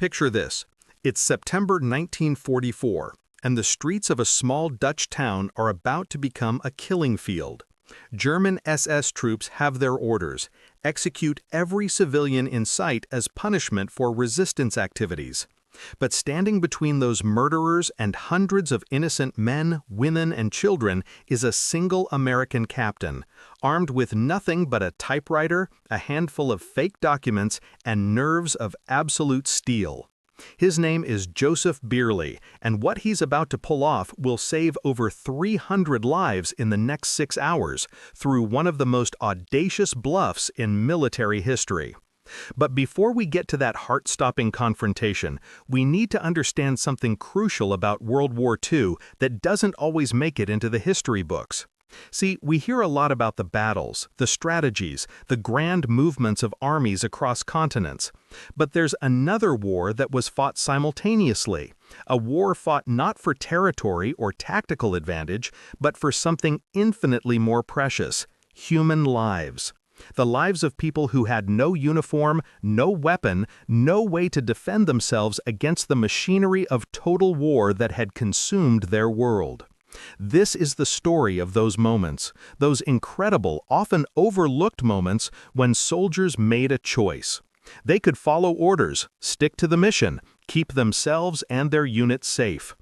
Picture this. It's September 1944, and the streets of a small Dutch town are about to become a killing field. German SS troops have their orders: execute every civilian in sight as punishment for resistance activities. But standing between those murderers and hundreds of innocent men, women, and children is a single American captain, armed with nothing but a typewriter, a handful of fake documents, and nerves of absolute steel. His name is Joseph Beerley, and what he's about to pull off will save over 300 lives in the next 6 hours through one of the most audacious bluffs in military history. But before we get to that heart-stopping confrontation, we need to understand something crucial about World War II that doesn't always make it into the history books. See, we hear a lot about the battles, the strategies, the grand movements of armies across continents. But there's another war that was fought simultaneously, a war fought not for territory or tactical advantage, but for something infinitely more precious: human lives. The lives of people who had no uniform, no weapon, no way to defend themselves against the machinery of total war that had consumed their world. This is the story of those moments, those incredible, often overlooked moments when soldiers made a choice. They could follow orders, stick to the mission, keep themselves and their units safe.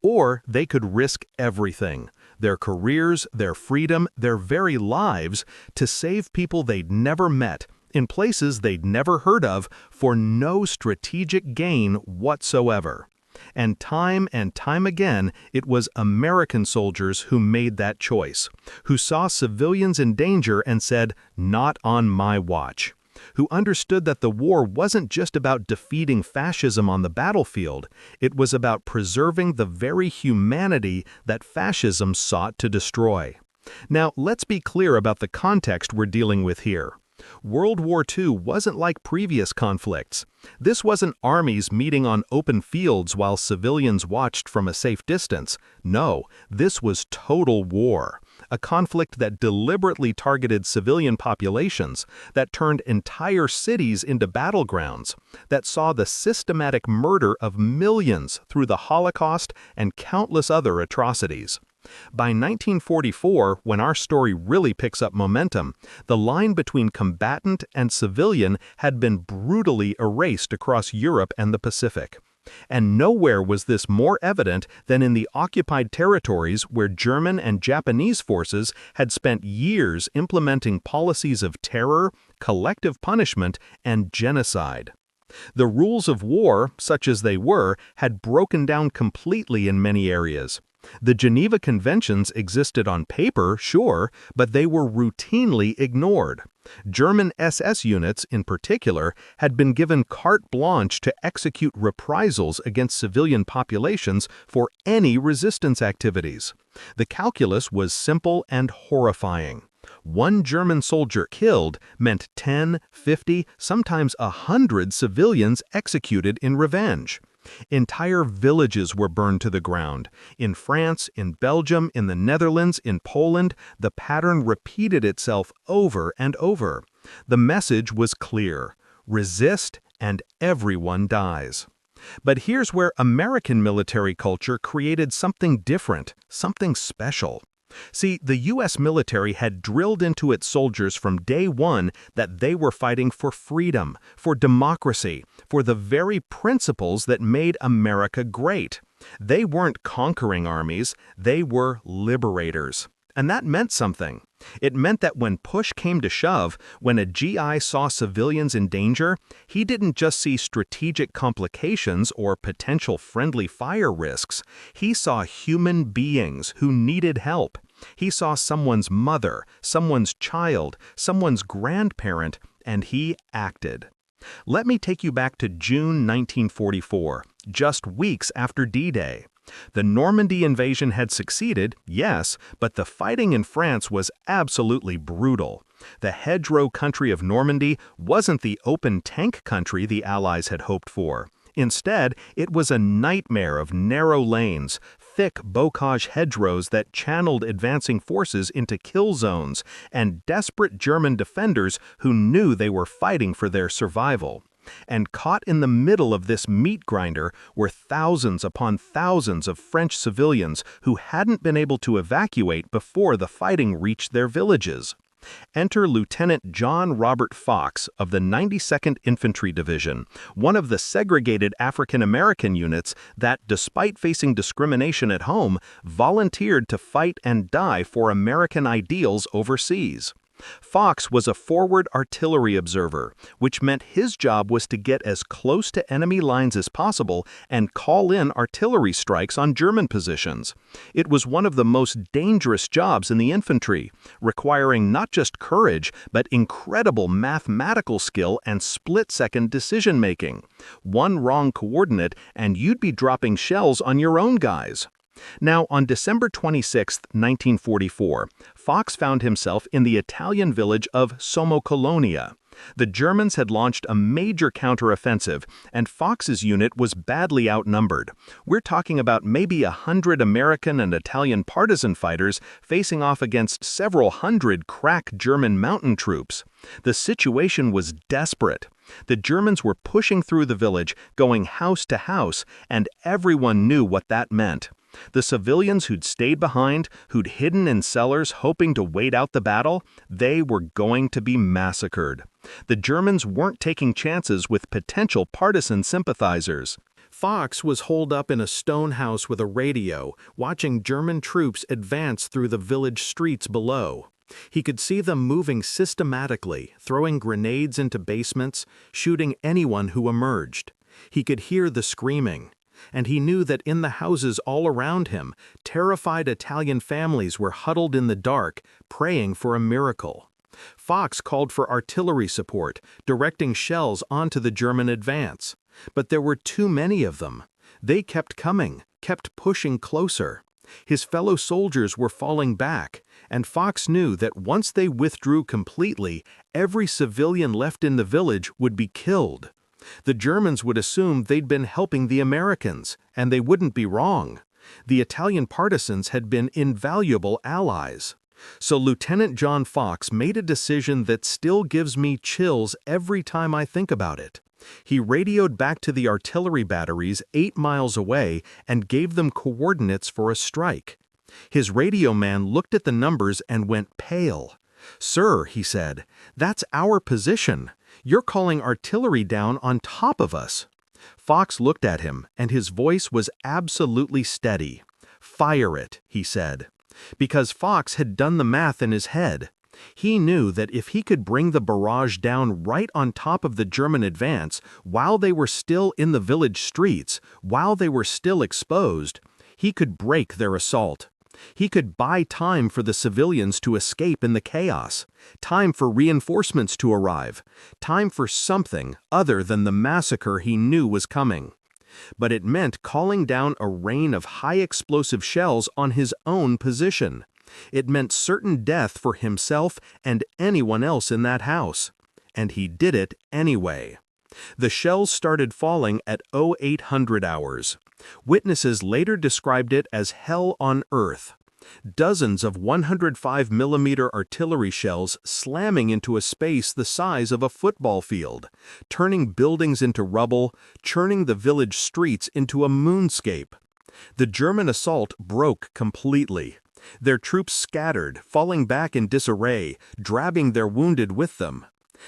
Or they could risk everything: their careers, their freedom, their very lives, to save people they'd never met, in places they'd never heard of, for no strategic gain whatsoever. And time again, it was American soldiers who made that choice, who saw civilians in danger and said, "Not on my watch," who understood that the war wasn't just about defeating fascism on the battlefield, it was about preserving the very humanity that fascism sought to destroy. Now, let's be clear about the context we're dealing with here. World War II wasn't like previous conflicts. This wasn't armies meeting on open fields while civilians watched from a safe distance. No, this was total war. A conflict that deliberately targeted civilian populations, that turned entire cities into battlegrounds, that saw the systematic murder of millions through the Holocaust and countless other atrocities. By 1944, when our story really picks up momentum, the line between combatant and civilian had been brutally erased across Europe and the Pacific. And nowhere was this more evident than in the occupied territories where German and Japanese forces had spent years implementing policies of terror, collective punishment, and genocide. The rules of war, such as they were, had broken down completely in many areas. The Geneva Conventions existed on paper, sure, but they were routinely ignored. German SS units, in particular, had been given carte blanche to execute reprisals against civilian populations for any resistance activities. The calculus was simple and horrifying. One German soldier killed meant 10, 50, sometimes 100 civilians executed in revenge. Entire villages were burned to the ground. In France, in Belgium, in the Netherlands, in Poland, the pattern repeated itself over and over. The message was clear: resist and everyone dies. But here's where American military culture created something different, something special. See, the U.S. military had drilled into its soldiers from day one that they were fighting for freedom, for democracy, for the very principles that made America great. They weren't conquering armies, they were liberators. And that meant something. It meant that when push came to shove, when a GI saw civilians in danger, he didn't just see strategic complications or potential friendly fire risks. He saw human beings who needed help. He saw someone's mother, someone's child, someone's grandparent, and he acted. Let me take you back to June 1944, just weeks after D-Day. The Normandy invasion had succeeded, yes, but the fighting in France was absolutely brutal. The hedgerow country of Normandy wasn't the open tank country the Allies had hoped for. Instead, it was a nightmare of narrow lanes, thick bocage hedgerows that channeled advancing forces into kill zones, and desperate German defenders who knew they were fighting for their survival. And caught in the middle of this meat grinder were thousands upon thousands of French civilians who hadn't been able to evacuate before the fighting reached their villages. Enter Lieutenant John Robert Fox of the 92nd Infantry Division, one of the segregated African American units that, despite facing discrimination at home, volunteered to fight and die for American ideals overseas. Fox was a forward artillery observer, which meant his job was to get as close to enemy lines as possible and call in artillery strikes on German positions. It was one of the most dangerous jobs in the infantry, requiring not just courage, but incredible mathematical skill and split-second decision-making. One wrong coordinate, and you'd be dropping shells on your own guys. Now, on December 26, 1944, Fox found himself in the Italian village of Somocolonia. The Germans had launched a major counteroffensive, and Fox's unit was badly outnumbered. We're talking about maybe 100 American and Italian partisan fighters facing off against several hundred crack German mountain troops. The situation was desperate. The Germans were pushing through the village, going house to house, and everyone knew what that meant. The civilians who'd stayed behind, who'd hidden in cellars hoping to wait out the battle, they were going to be massacred. The Germans weren't taking chances with potential partisan sympathizers. Fox was holed up in a stone house with a radio, watching German troops advance through the village streets below. He could see them moving systematically, throwing grenades into basements, shooting anyone who emerged. He could hear the screaming. And he knew that in the houses all around him, terrified Italian families were huddled in the dark, praying for a miracle. Fox called for artillery support, directing shells onto the German advance. But there were too many of them. They kept coming, kept pushing closer. His fellow soldiers were falling back, and Fox knew that once they withdrew completely, every civilian left in the village would be killed. The Germans would assume they'd been helping the Americans, and they wouldn't be wrong. The Italian partisans had been invaluable allies. So Lieutenant John Fox made a decision that still gives me chills every time I think about it. He radioed back to the artillery batteries 8 miles away and gave them coordinates for a strike. His radio man looked at the numbers and went pale. "Sir," he said, "that's our position. You're calling artillery down on top of us." Fox looked at him, and his voice was absolutely steady. "Fire it," he said. Because Fox had done the math in his head. He knew that if he could bring the barrage down right on top of the German advance, while they were still in the village streets, while they were still exposed, he could break their assault. He could buy time for the civilians to escape in the chaos, time for reinforcements to arrive, time for something other than the massacre he knew was coming. But it meant calling down a rain of high-explosive shells on his own position. It meant certain death for himself and anyone else in that house. And he did it anyway. The shells started falling at 0800 hours. Witnesses later described it as hell on earth. Dozens of 105mm artillery shells slamming into a space the size of a football field, turning buildings into rubble, churning the village streets into a moonscape. The German assault broke completely. Their troops scattered, falling back in disarray, dragging their wounded with them.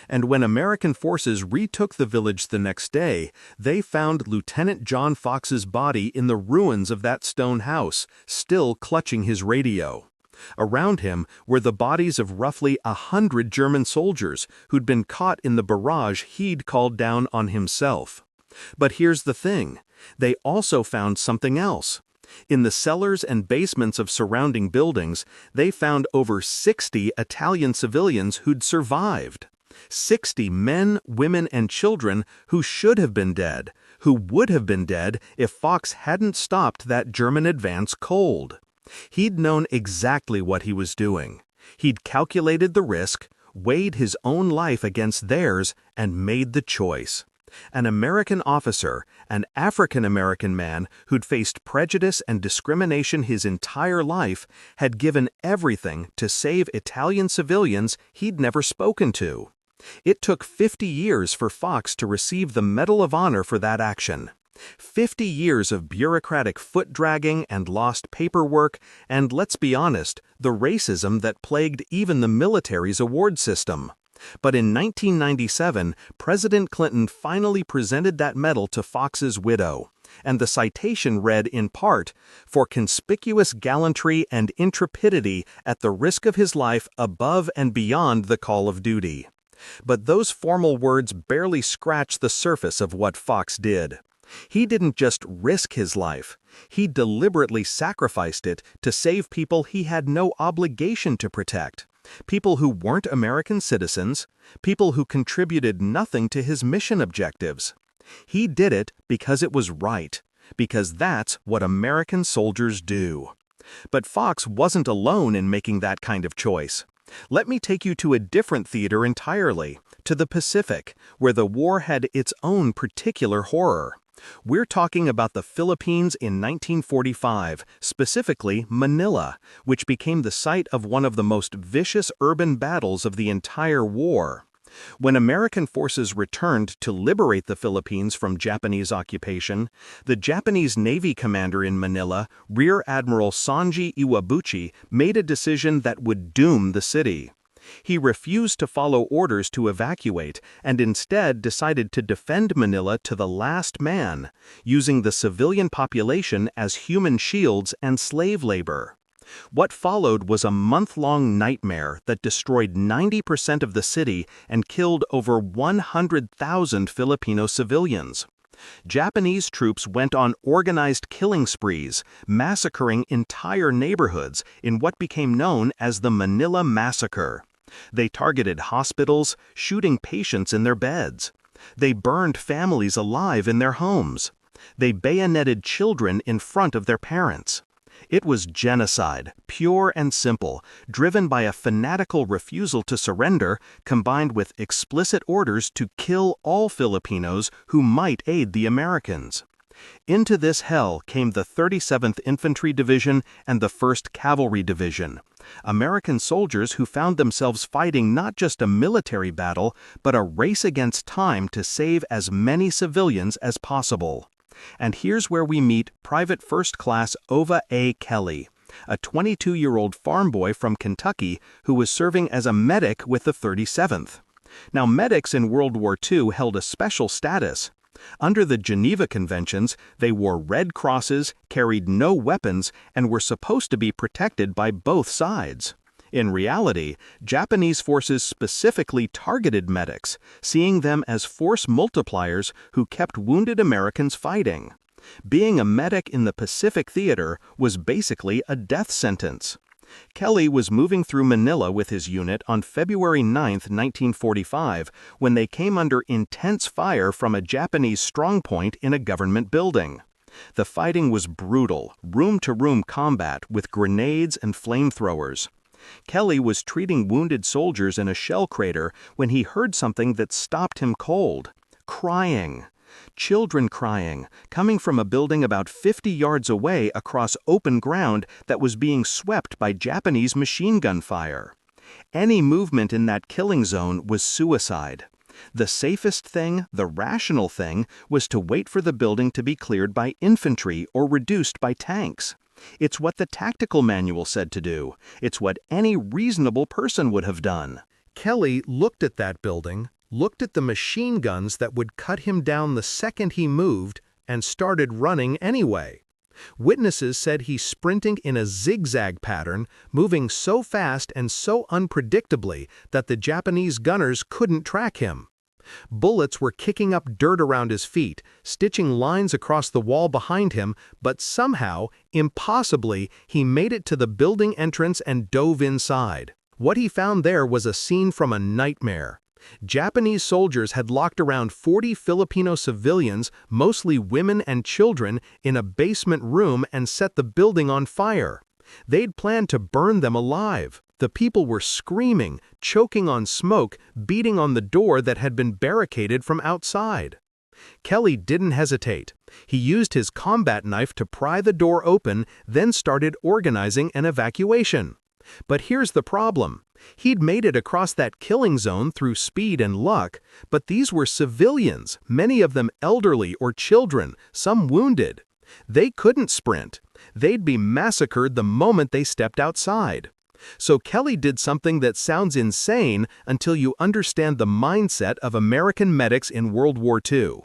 And when American forces retook the village the next day, they found Lieutenant John Fox's body in the ruins of that stone house, still clutching his radio. Around him were the bodies of roughly 100 German soldiers who'd been caught in the barrage he'd called down on himself. But here's the thing, they also found something else. In the cellars and basements of surrounding buildings, they found over 60 Italian civilians who'd survived. 60 men, women, and children who should have been dead, who would have been dead if Fox hadn't stopped that German advance cold. He'd known exactly what he was doing. He'd calculated the risk, weighed his own life against theirs, and made the choice. An American officer, an African-American man who'd faced prejudice and discrimination his entire life, had given everything to save Italian civilians he'd never spoken to. It took 50 years for Fox to receive the Medal of Honor for that action. 50 years of bureaucratic foot-dragging and lost paperwork, and let's be honest, the racism that plagued even the military's award system. But in 1997, President Clinton finally presented that medal to Fox's widow, and the citation read in part, "For conspicuous gallantry and intrepidity at the risk of his life above and beyond the call of duty." But those formal words barely scratch the surface of what Fox did. He didn't just risk his life, he deliberately sacrificed it to save people he had no obligation to protect. People who weren't American citizens, people who contributed nothing to his mission objectives. He did it because it was right, because that's what American soldiers do. But Fox wasn't alone in making that kind of choice. Let me take you to a different theater entirely, to the Pacific, where the war had its own particular horror. We're talking about the Philippines in 1945, specifically Manila, which became the site of one of the most vicious urban battles of the entire war. When American forces returned to liberate the Philippines from Japanese occupation, the Japanese Navy commander in Manila, Rear Admiral Sanji Iwabuchi, made a decision that would doom the city. He refused to follow orders to evacuate and instead decided to defend Manila to the last man, using the civilian population as human shields and slave labor. What followed was a month-long nightmare that destroyed 90% of the city and killed over 100,000 Filipino civilians. Japanese troops went on organized killing sprees, massacring entire neighborhoods in what became known as the Manila Massacre. They targeted hospitals, shooting patients in their beds. They burned families alive in their homes. They bayoneted children in front of their parents. It was genocide, pure and simple, driven by a fanatical refusal to surrender, combined with explicit orders to kill all Filipinos who might aid the Americans. Into this hell came the 37th Infantry Division and the 1st Cavalry Division, American soldiers who found themselves fighting not just a military battle, but a race against time to save as many civilians as possible. And here's where we meet Private First Class Ova A. Kelly, a 22-year-old farm boy from Kentucky who was serving as a medic with the 37th. Now, medics in World War II held a special status. Under the Geneva Conventions, they wore red crosses, carried no weapons, and were supposed to be protected by both sides. In reality, Japanese forces specifically targeted medics, seeing them as force multipliers who kept wounded Americans fighting. Being a medic in the Pacific Theater was basically a death sentence. Kelly was moving through Manila with his unit on February 9, 1945, when they came under intense fire from a Japanese strongpoint in a government building. The fighting was brutal, room-to-room combat with grenades and flamethrowers. Kelly was treating wounded soldiers in a shell crater when he heard something that stopped him cold. Crying. Children crying, coming from a building about 50 yards away across open ground that was being swept by Japanese machine gun fire. Any movement in that killing zone was suicide. The safest thing, the rational thing, was to wait for the building to be cleared by infantry or reduced by tanks. It's what the tactical manual said to do. It's what any reasonable person would have done. Kelly looked at that building, looked at the machine guns that would cut him down the second he moved, and started running anyway. Witnesses said he's sprinting in a zigzag pattern, moving so fast and so unpredictably that the Japanese gunners couldn't track him. Bullets were kicking up dirt around his feet, stitching lines across the wall behind him, but somehow, impossibly, he made it to the building entrance and dove inside. What he found there was a scene from a nightmare. Japanese soldiers had locked around 40 Filipino civilians, mostly women and children, in a basement room and set the building on fire. They'd planned to burn them alive. The people were screaming, choking on smoke, beating on the door that had been barricaded from outside. Kelly didn't hesitate. He used his combat knife to pry the door open, then started organizing an evacuation. But here's the problem. He'd made it across that killing zone through speed and luck, but these were civilians, many of them elderly or children, some wounded. They couldn't sprint. They'd be massacred the moment they stepped outside. So Kelly did something that sounds insane until you understand the mindset of American medics in World War II.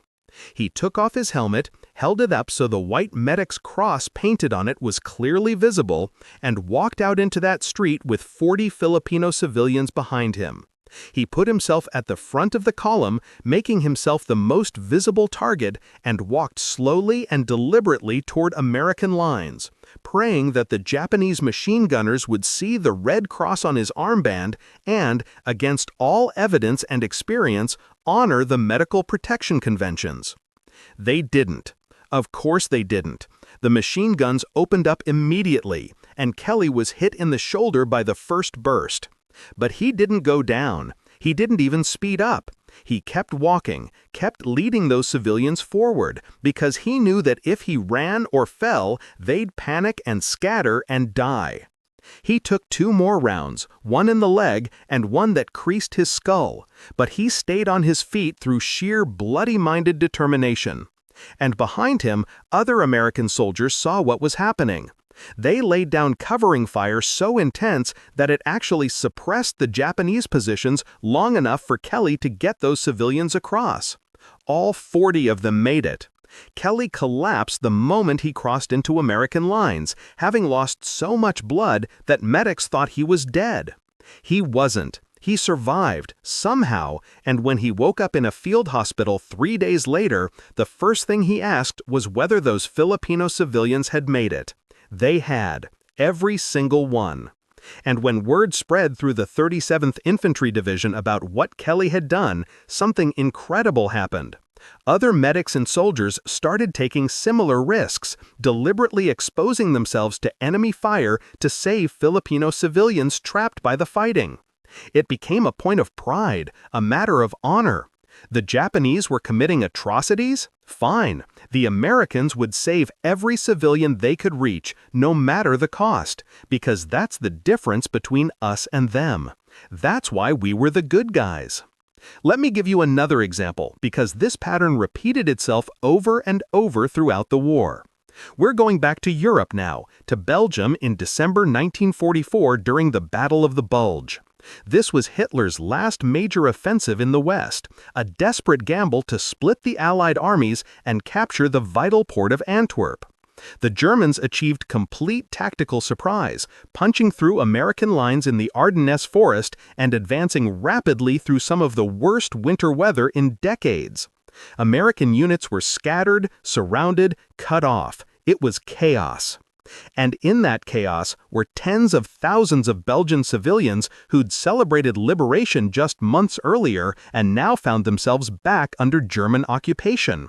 He took off his helmet, held it up so the white medic's cross painted on it was clearly visible, and walked out into that street with 40 Filipino civilians behind him. He put himself at the front of the column, making himself the most visible target, and walked slowly and deliberately toward American lines, praying that the Japanese machine gunners would see the red cross on his armband and, against all evidence and experience, honor the medical protection conventions. They didn't. Of course they didn't. The machine guns opened up immediately, and Kelly was hit in the shoulder by the first burst. But he didn't go down. He didn't even speed up. He kept walking, kept leading those civilians forward, because he knew that if he ran or fell, they'd panic and scatter and die. He took 2 more rounds, one in the leg and one that creased his skull, but he stayed on his feet through sheer bloody-minded determination. And behind him, other American soldiers saw what was happening. They laid down covering fire so intense that it actually suppressed the Japanese positions long enough for Kelly to get those civilians across. All 40 of them made it. Kelly collapsed the moment he crossed into American lines, having lost so much blood that medics thought he was dead. He wasn't. He survived, somehow, and when he woke up in a field hospital 3 days later, the first thing he asked was whether those Filipino civilians had made it. They had, every single one. And when word spread through the 37th Infantry Division about what Kelly had done, something incredible happened. Other medics and soldiers started taking similar risks, deliberately exposing themselves to enemy fire to save Filipino civilians trapped by the fighting. It became a point of pride, a matter of honor. The Japanese were committing atrocities? Fine. The Americans would save every civilian they could reach, no matter the cost, because that's the difference between us and them. That's why we were the good guys. Let me give you another example, because this pattern repeated itself over and over throughout the war. We're going back to Europe now, to Belgium in December 1944 during the Battle of the Bulge. This was Hitler's last major offensive in the West, a desperate gamble to split the Allied armies and capture the vital port of Antwerp. The Germans achieved complete tactical surprise, punching through American lines in the Ardennes forest and advancing rapidly through some of the worst winter weather in decades. American units were scattered, surrounded, cut off. It was chaos. And in that chaos were tens of thousands of Belgian civilians who'd celebrated liberation just months earlier and now found themselves back under German occupation.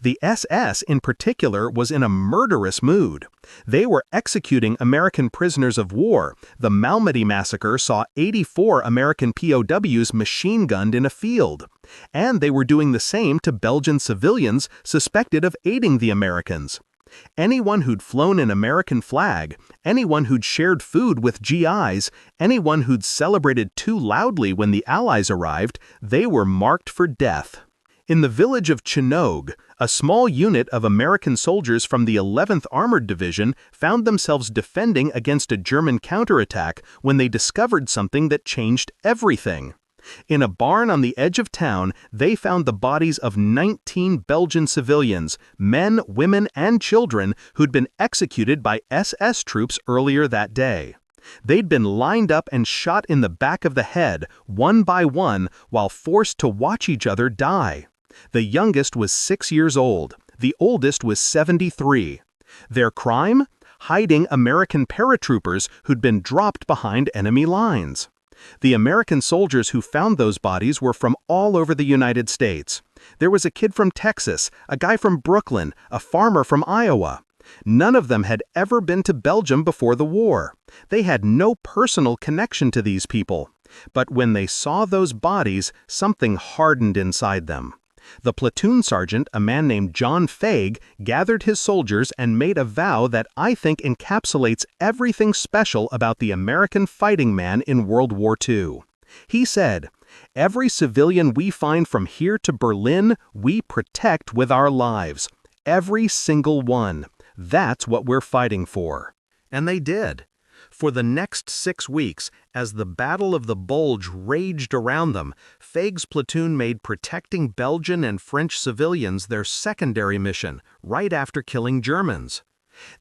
The SS in particular was in a murderous mood. They were executing American prisoners of war. The Malmedy massacre saw 84 American POWs machine-gunned in a field. And they were doing the same to Belgian civilians suspected of aiding the Americans. Anyone who'd flown an American flag, anyone who'd shared food with GIs, anyone who'd celebrated too loudly when the Allies arrived, they were marked for death. In the village of Chinook, a small unit of American soldiers from the 11th Armored Division found themselves defending against a German counterattack when they discovered something that changed everything. In a barn on the edge of town, they found the bodies of 19 Belgian civilians, men, women, and children who'd been executed by SS troops earlier that day. They'd been lined up and shot in the back of the head, one by one, while forced to watch each other die. The youngest was 6 years old. The oldest was 73. Their crime? Hiding American paratroopers who'd been dropped behind enemy lines. The American soldiers who found those bodies were from all over the United States. There was a kid from Texas, a guy from Brooklyn, a farmer from Iowa. None of them had ever been to Belgium before the war. They had no personal connection to these people. But when they saw those bodies, something hardened inside them. The platoon sergeant, a man named John Faig, gathered his soldiers and made a vow that I think encapsulates everything special about the American fighting man in World War II. He said, "Every civilian we find from here to Berlin, we protect with our lives. Every single one. That's what we're fighting for." And they did. For the next 6 weeks, as the Battle of the Bulge raged around them, Faig's platoon made protecting Belgian and French civilians their secondary mission, right after killing Germans.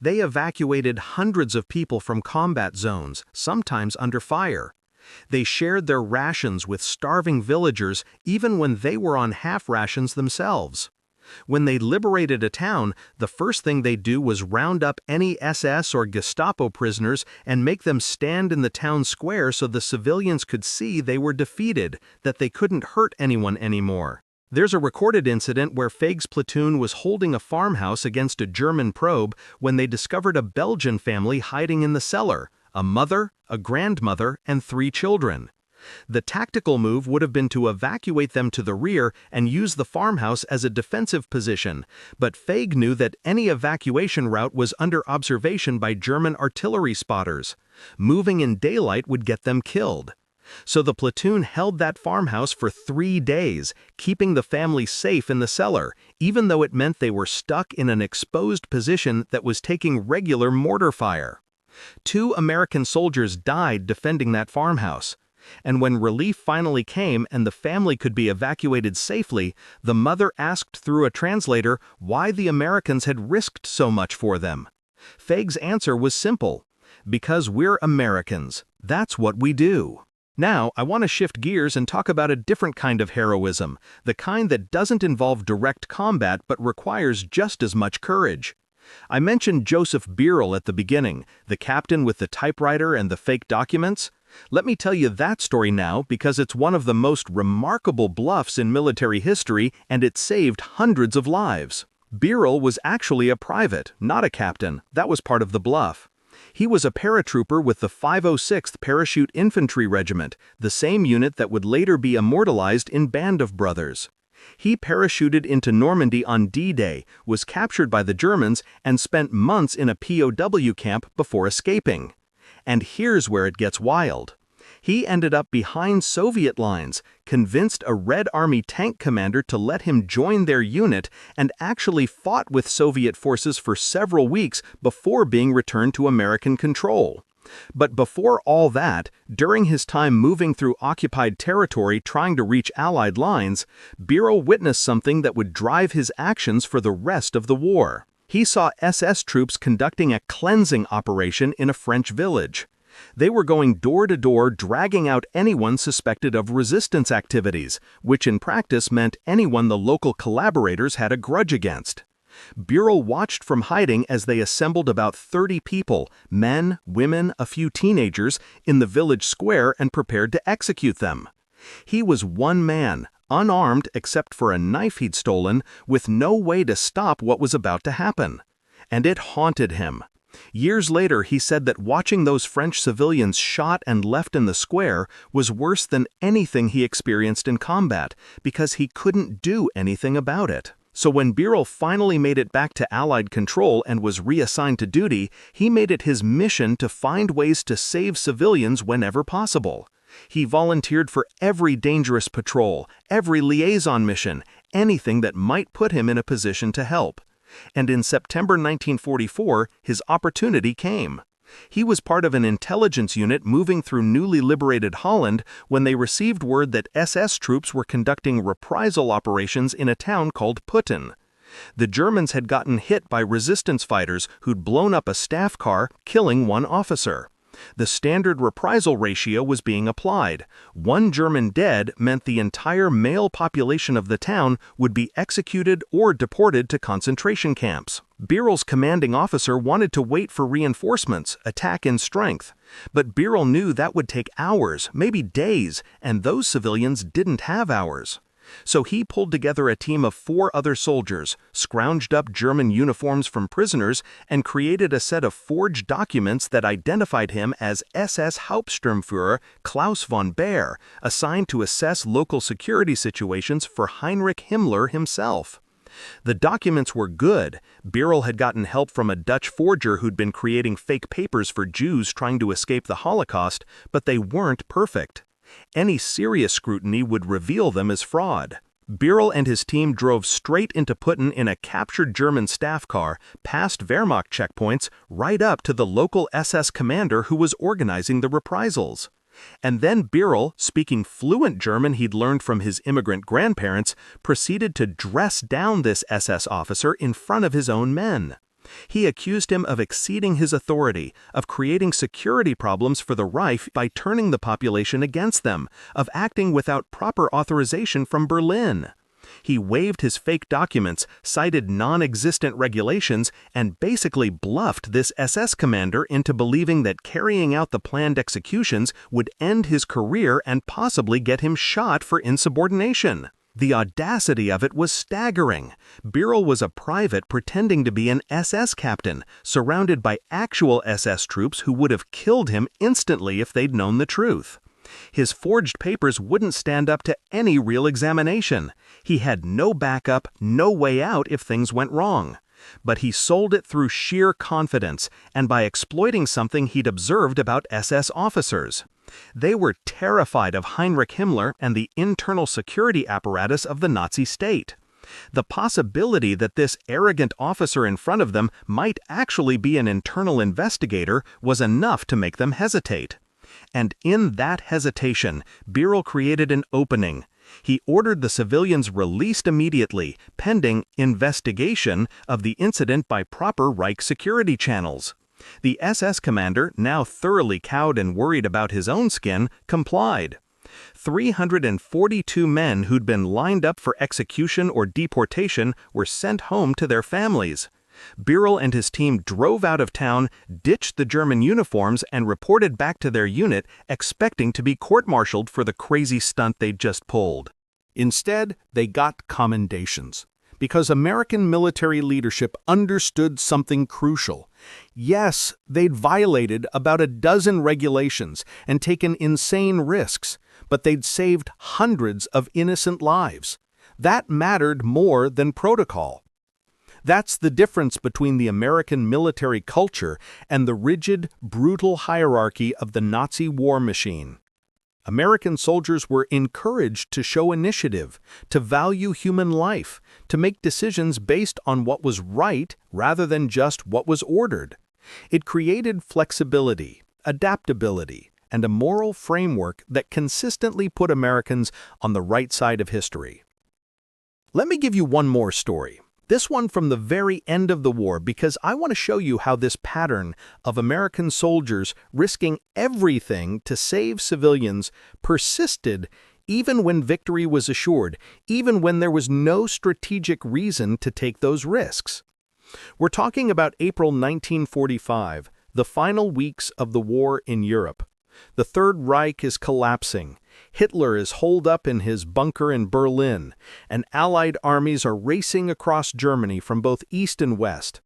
They evacuated hundreds of people from combat zones, sometimes under fire. They shared their rations with starving villagers even when they were on half rations themselves. When they liberated a town, the first thing they'd do was round up any SS or Gestapo prisoners and make them stand in the town square so the civilians could see they were defeated, that they couldn't hurt anyone anymore. There's a recorded incident where Faig's platoon was holding a farmhouse against a German probe when they discovered a Belgian family hiding in the cellar, a mother, a grandmother, and 3 children. The tactical move would have been to evacuate them to the rear and use the farmhouse as a defensive position, but Faig knew that any evacuation route was under observation by German artillery spotters. Moving in daylight would get them killed. So the platoon held that farmhouse for 3 days, keeping the family safe in the cellar, even though it meant they were stuck in an exposed position that was taking regular mortar fire. 2 American soldiers died defending that farmhouse. And when relief finally came and the family could be evacuated safely, the mother asked through a translator why the Americans had risked so much for them. Faig's answer was simple: "Because we're Americans. That's what we do." Now, I want to shift gears and talk about a different kind of heroism, the kind that doesn't involve direct combat but requires just as much courage. I mentioned Joseph Birrell at the beginning, the captain with the typewriter and the fake documents. Let me tell you that story now because it's one of the most remarkable bluffs in military history and it saved hundreds of lives. Birrell was actually a private, not a captain. That was part of the bluff. He was a paratrooper with the 506th Parachute Infantry Regiment, the same unit that would later be immortalized in Band of Brothers. He parachuted into Normandy on D-Day, was captured by the Germans, and spent months in a POW camp before escaping. And here's where it gets wild. He ended up behind Soviet lines, convinced a Red Army tank commander to let him join their unit, and actually fought with Soviet forces for several weeks before being returned to American control. But before all that, during his time moving through occupied territory trying to reach Allied lines, Birrell witnessed something that would drive his actions for the rest of the war. He saw SS troops conducting a cleansing operation in a French village. They were going door to door, dragging out anyone suspected of resistance activities, which in practice meant anyone the local collaborators had a grudge against. Birrell watched from hiding as they assembled about 30 people, men, women, a few teenagers, in the village square and prepared to execute them. He was one man, unarmed except for a knife he'd stolen, with no way to stop what was about to happen. And it haunted him. Years later, he said that watching those French civilians shot and left in the square was worse than anything he experienced in combat, because he couldn't do anything about it. So when Birrell finally made it back to Allied control and was reassigned to duty, he made it his mission to find ways to save civilians whenever possible. He volunteered for every dangerous patrol, every liaison mission, anything that might put him in a position to help. And in September 1944, his opportunity came. He was part of an intelligence unit moving through newly liberated Holland when they received word that SS troops were conducting reprisal operations in a town called Putten. The Germans had gotten hit by resistance fighters who'd blown up a staff car, killing one officer. The standard reprisal ratio was being applied. 1 German dead meant the entire male population of the town would be executed or deported to concentration camps. Birrell's commanding officer wanted to wait for reinforcements, attack in strength. But Birrell knew that would take hours, maybe days, and those civilians didn't have hours. So he pulled together a team of 4 other soldiers, scrounged up German uniforms from prisoners, and created a set of forged documents that identified him as SS Hauptsturmführer Klaus von Baer, assigned to assess local security situations for Heinrich Himmler himself. The documents were good. Birrell had gotten help from a Dutch forger who'd been creating fake papers for Jews trying to escape the Holocaust, but they weren't perfect. Any serious scrutiny would reveal them as fraud. Birrell and his team drove straight into Putin in a captured German staff car, past Wehrmacht checkpoints, right up to the local SS commander who was organizing the reprisals. And then Birrell, speaking fluent German he'd learned from his immigrant grandparents, proceeded to dress down this SS officer in front of his own men. He accused him of exceeding his authority, of creating security problems for the Reich by turning the population against them, of acting without proper authorization from Berlin. He waived his fake documents, cited non-existent regulations, and basically bluffed this SS commander into believing that carrying out the planned executions would end his career and possibly get him shot for insubordination. The audacity of it was staggering. Birrell was a private pretending to be an SS captain, surrounded by actual SS troops who would have killed him instantly if they'd known the truth. His forged papers wouldn't stand up to any real examination. He had no backup, no way out if things went wrong. But he sold it through sheer confidence and by exploiting something he'd observed about SS officers. They were terrified of Heinrich Himmler and the internal security apparatus of the Nazi state. The possibility that this arrogant officer in front of them might actually be an internal investigator was enough to make them hesitate. And in that hesitation, Birrell created an opening. He ordered the civilians released immediately, pending investigation of the incident by proper Reich security channels. The SS commander, now thoroughly cowed and worried about his own skin, complied. 342 men who'd been lined up for execution or deportation were sent home to their families. Birrell and his team drove out of town, ditched the German uniforms, and reported back to their unit, expecting to be court-martialed for the crazy stunt they'd just pulled. Instead, they got commendations, because American military leadership understood something crucial. Yes, they'd violated about a dozen regulations and taken insane risks, but they'd saved hundreds of innocent lives. That mattered more than protocol. That's the difference between the American military culture and the rigid, brutal hierarchy of the Nazi war machine. American soldiers were encouraged to show initiative, to value human life, to make decisions based on what was right rather than just what was ordered. It created flexibility, adaptability, and a moral framework that consistently put Americans on the right side of history. Let me give you one more story. This one from the very end of the war, because I want to show you how this pattern of American soldiers risking everything to save civilians persisted even when victory was assured, even when there was no strategic reason to take those risks. We're talking about April 1945, the final weeks of the war in Europe. The Third Reich is collapsing. Hitler is holed up in his bunker in Berlin, and Allied armies are racing across Germany from both east and west.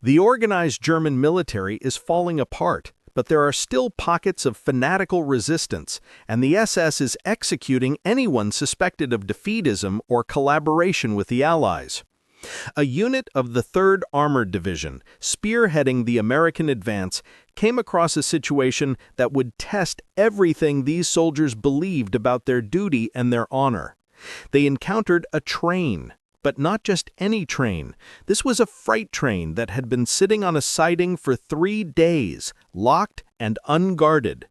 The organized German military is falling apart, but there are still pockets of fanatical resistance, and the SS is executing anyone suspected of defeatism or collaboration with the Allies. A unit of the 3rd Armored Division, spearheading the American advance, came across a situation that would test everything these soldiers believed about their duty and their honor. They encountered a train, but not just any train. This was a freight train that had been sitting on a siding for 3 days, locked and unguarded.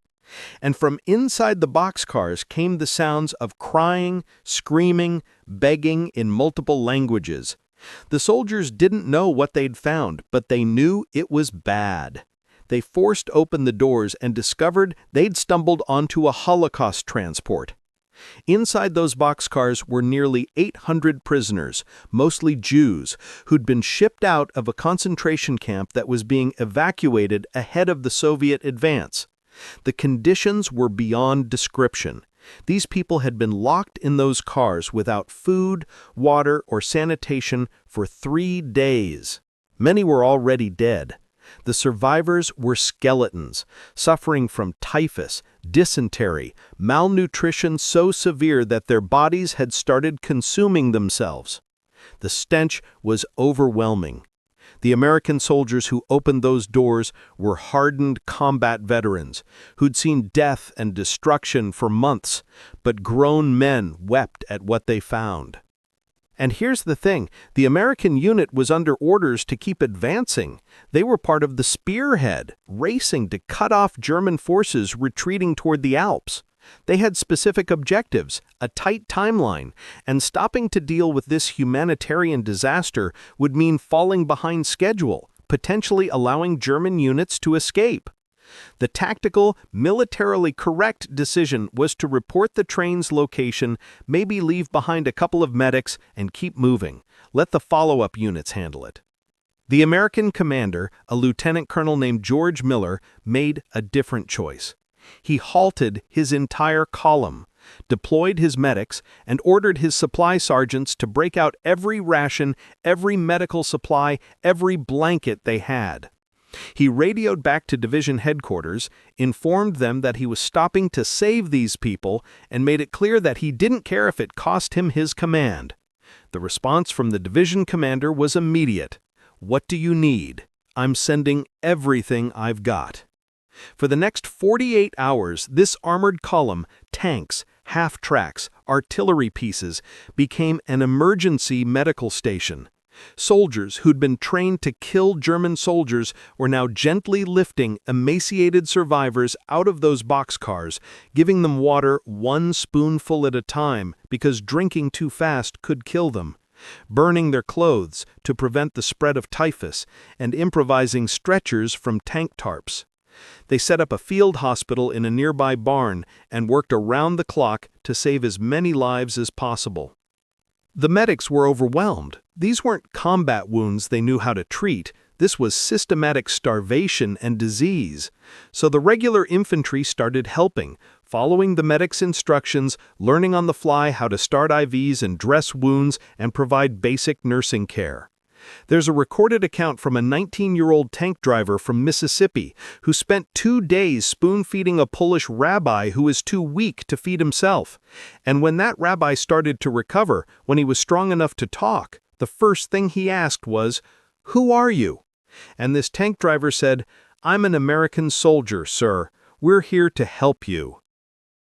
And from inside the boxcars came the sounds of crying, screaming, begging in multiple languages. The soldiers didn't know what they'd found, but they knew it was bad. They forced open the doors and discovered they'd stumbled onto a Holocaust transport. Inside those boxcars were nearly 800 prisoners, mostly Jews, who'd been shipped out of a concentration camp that was being evacuated ahead of the Soviet advance. The conditions were beyond description. These people had been locked in those cars without food, water, or sanitation for 3 days. Many were already dead. The survivors were skeletons, suffering from typhus, dysentery, malnutrition so severe that their bodies had started consuming themselves. The stench was overwhelming. The American soldiers who opened those doors were hardened combat veterans who'd seen death and destruction for months, but grown men wept at what they found. And here's the thing, the American unit was under orders to keep advancing. They were part of the spearhead, racing to cut off German forces retreating toward the Alps. They had specific objectives, a tight timeline, and stopping to deal with this humanitarian disaster would mean falling behind schedule, potentially allowing German units to escape. The tactical, militarily correct decision was to report the train's location, maybe leave behind a couple of medics, and keep moving. Let the follow-up units handle it. The American commander, a lieutenant colonel named George Miller, made a different choice. He halted his entire column, deployed his medics, and ordered his supply sergeants to break out every ration, every medical supply, every blanket they had. He radioed back to division headquarters, informed them that he was stopping to save these people, and made it clear that he didn't care if it cost him his command. The response from the division commander was immediate. "What do you need? I'm sending everything I've got." For the next 48 hours, this armored column, tanks, half-tracks, artillery pieces, became an emergency medical station. Soldiers who'd been trained to kill German soldiers were now gently lifting emaciated survivors out of those boxcars, giving them water 1 spoonful at a time because drinking too fast could kill them, burning their clothes to prevent the spread of typhus, and improvising stretchers from tank tarps. They set up a field hospital in a nearby barn and worked around the clock to save as many lives as possible. The medics were overwhelmed. These weren't combat wounds they knew how to treat. This was systematic starvation and disease. So the regular infantry started helping, following the medics' instructions, learning on the fly how to start IVs and dress wounds and provide basic nursing care. There's a recorded account from a 19-year-old tank driver from Mississippi who spent 2 days spoon-feeding a Polish rabbi who was too weak to feed himself. And when that rabbi started to recover, when he was strong enough to talk, the first thing he asked was, "Who are you?" And this tank driver said, "I'm an American soldier, sir. We're here to help you."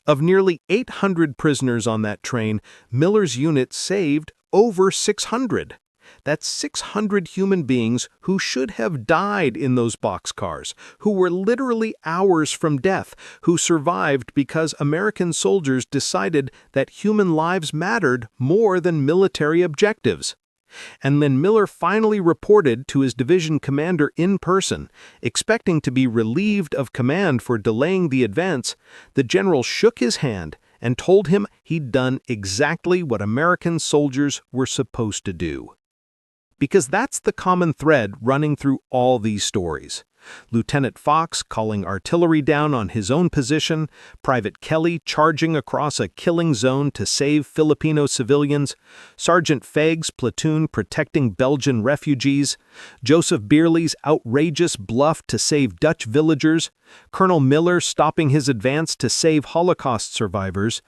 Of nearly 800 prisoners on that train, Miller's unit saved over 600. That's 600 human beings who should have died in those boxcars, who were literally hours from death, who survived because American soldiers decided that human lives mattered more than military objectives. And then Miller finally reported to his division commander in person, expecting to be relieved of command for delaying the advance. The general shook his hand and told him he'd done exactly what American soldiers were supposed to do. Because that's the common thread running through all these stories. Lieutenant Fox calling artillery down on his own position, Private Kelly charging across a killing zone to save Filipino civilians, Sergeant Feig's platoon protecting Belgian refugees, Joseph Beerley's outrageous bluff to save Dutch villagers, Colonel Miller stopping his advance to save Holocaust survivors.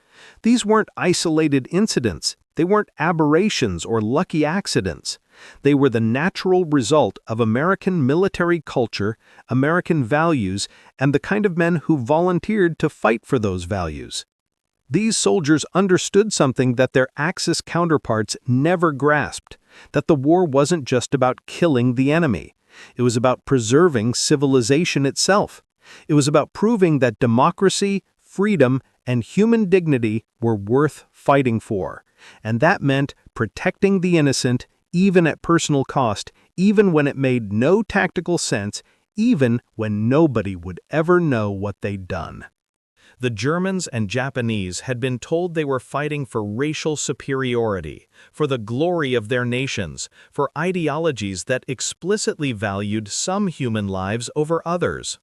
These weren't isolated incidents. They weren't aberrations or lucky accidents. They were the natural result of American military culture, American values, and the kind of men who volunteered to fight for those values. These soldiers understood something that their Axis counterparts never grasped, that the war wasn't just about killing the enemy. It was about preserving civilization itself. It was about proving that democracy, freedom, and human dignity were worth fighting for. And that meant protecting the innocent, even at personal cost, even when it made no tactical sense, even when nobody would ever know what they'd done. The Germans and Japanese had been told they were fighting for racial superiority, for the glory of their nations, for ideologies that explicitly valued some human lives over others.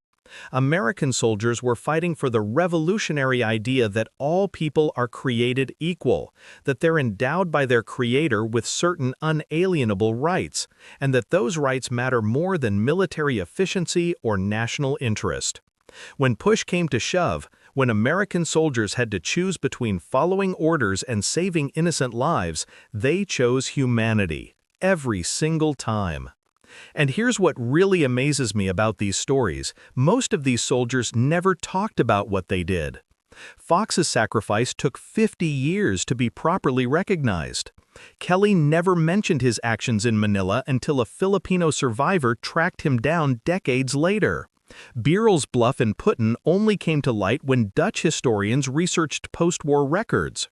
American soldiers were fighting for the revolutionary idea that all people are created equal, that they're endowed by their creator with certain unalienable rights, and that those rights matter more than military efficiency or national interest. When push came to shove, when American soldiers had to choose between following orders and saving innocent lives, they chose humanity, every single time. And here's what really amazes me about these stories. Most of these soldiers never talked about what they did. Fox's sacrifice took 50 years to be properly recognized. Kelly never mentioned his actions in Manila until a Filipino survivor tracked him down decades later. Birrell's bluff in Putin only came to light when Dutch historians researched post-war records.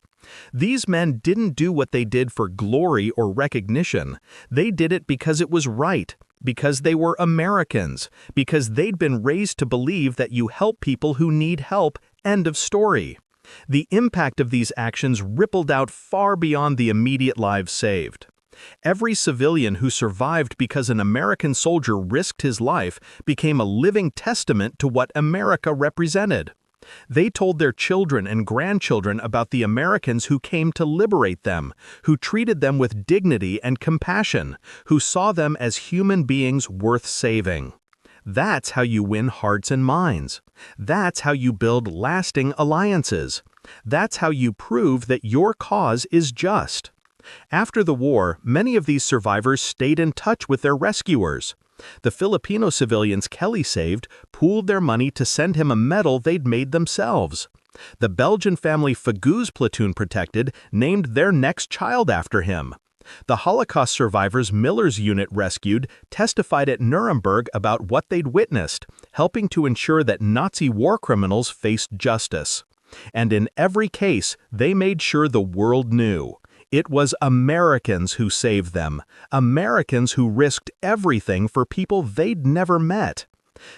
These men didn't do what they did for glory or recognition. They did it because it was right, because they were Americans, because they'd been raised to believe that you help people who need help, end of story. The impact of these actions rippled out far beyond the immediate lives saved. Every civilian who survived because an American soldier risked his life became a living testament to what America represented. They told their children and grandchildren about the Americans who came to liberate them, who treated them with dignity and compassion, who saw them as human beings worth saving. That's how you win hearts and minds. That's how you build lasting alliances. That's how you prove that your cause is just. After the war, many of these survivors stayed in touch with their rescuers. The Filipino civilians Kelly saved pooled their money to send him a medal they'd made themselves. The Belgian family Fagu's platoon protected named their next child after him. The Holocaust survivors Miller's unit rescued testified at Nuremberg about what they'd witnessed, helping to ensure that Nazi war criminals faced justice. And in every case, they made sure the world knew. It was Americans who saved them, Americans who risked everything for people they'd never met.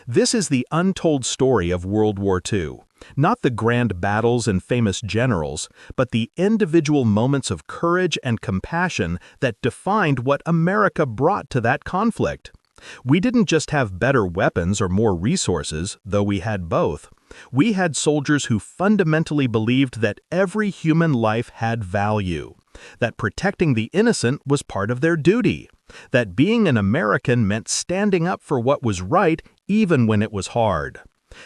This is the untold story of World War II. Not the grand battles and famous generals, but the individual moments of courage and compassion that defined what America brought to that conflict. We didn't just have better weapons or more resources, though we had both. We had soldiers who fundamentally believed that every human life had value, that protecting the innocent was part of their duty, that being an American meant standing up for what was right even when it was hard.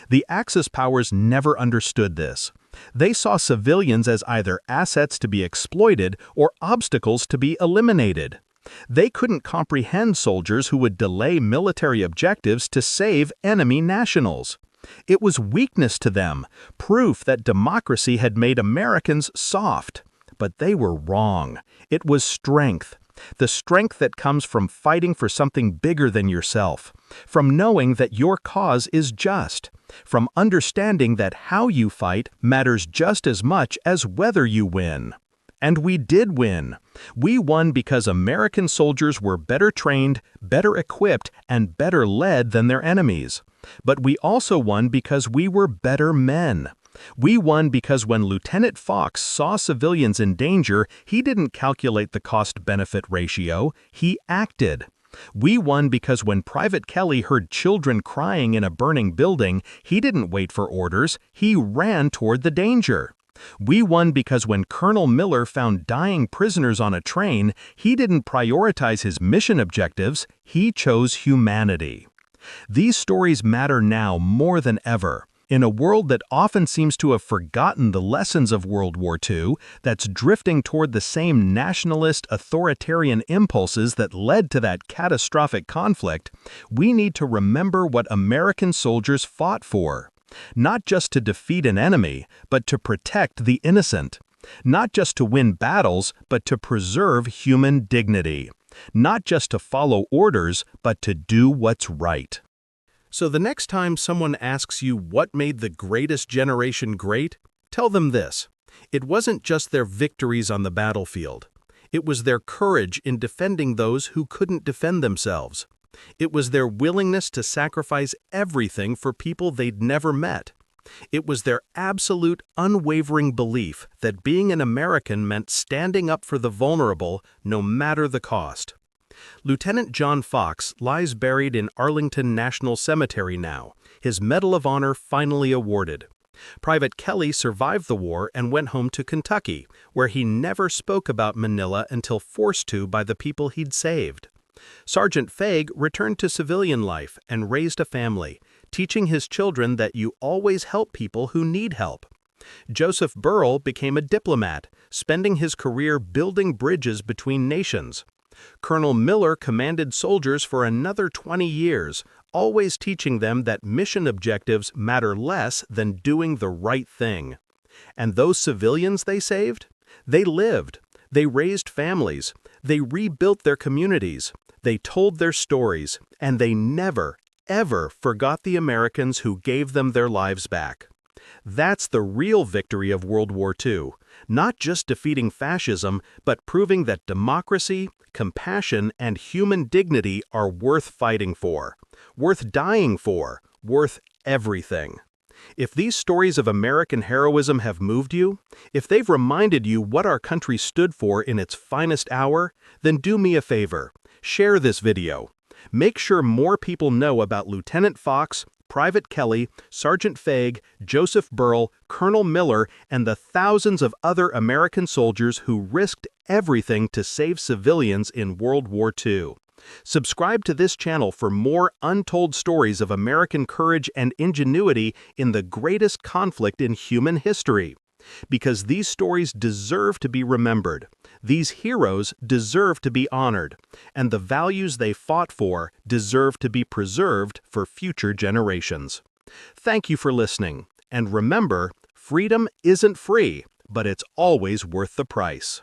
The Axis powers never understood this. They saw civilians as either assets to be exploited or obstacles to be eliminated. They couldn't comprehend soldiers who would delay military objectives to save enemy nationals. It was weakness to them, proof that democracy had made Americans soft. But they were wrong. It was strength. The strength that comes from fighting for something bigger than yourself, from knowing that your cause is just, from understanding that how you fight matters just as much as whether you win. And we did win. We won because American soldiers were better trained, better equipped, and better led than their enemies. But we also won because we were better men. We won because when Lieutenant Fox saw civilians in danger, he didn't calculate the cost-benefit ratio, he acted. We won because when Private Kelly heard children crying in a burning building, he didn't wait for orders, he ran toward the danger. We won because when Colonel Miller found dying prisoners on a train, he didn't prioritize his mission objectives, he chose humanity. These stories matter now more than ever. In a world that often seems to have forgotten the lessons of World War II, that's drifting toward the same nationalist, authoritarian impulses that led to that catastrophic conflict, we need to remember what American soldiers fought for. Not just to defeat an enemy, but to protect the innocent. Not just to win battles, but to preserve human dignity. Not just to follow orders, but to do what's right. So the next time someone asks you what made the greatest generation great, tell them this. It wasn't just their victories on the battlefield. It was their courage in defending those who couldn't defend themselves. It was their willingness to sacrifice everything for people they'd never met. It was their absolute, unwavering belief that being an American meant standing up for the vulnerable no matter the cost. Lieutenant John Fox lies buried in Arlington National Cemetery now, his Medal of Honor finally awarded. Private Kelly survived the war and went home to Kentucky, where he never spoke about Manila until forced to by the people he'd saved. Sergeant Faig returned to civilian life and raised a family, teaching his children that you always help people who need help. Joseph Burrell became a diplomat, spending his career building bridges between nations. Colonel Miller commanded soldiers for another 20 years, always teaching them that mission objectives matter less than doing the right thing. And those civilians they saved? They lived. They raised families. They rebuilt their communities. They told their stories, and they never, ever forgot the Americans who gave them their lives back. That's the real victory of World War II, not just defeating fascism, but proving that democracy, compassion, and human dignity are worth fighting for, worth dying for, worth everything. If these stories of American heroism have moved you, if they've reminded you what our country stood for in its finest hour, then do me a favor, share this video. Make sure more people know about Lieutenant Fox, Private Kelly, Sergeant Faig, Joseph Burrell, Colonel Miller, and the thousands of other American soldiers who risked everything to save civilians in World War II. Subscribe to this channel for more untold stories of American courage and ingenuity in the greatest conflict in human history. Because these stories deserve to be remembered. These heroes deserve to be honored. And the values they fought for deserve to be preserved for future generations. Thank you for listening. And remember, freedom isn't free, but it's always worth the price.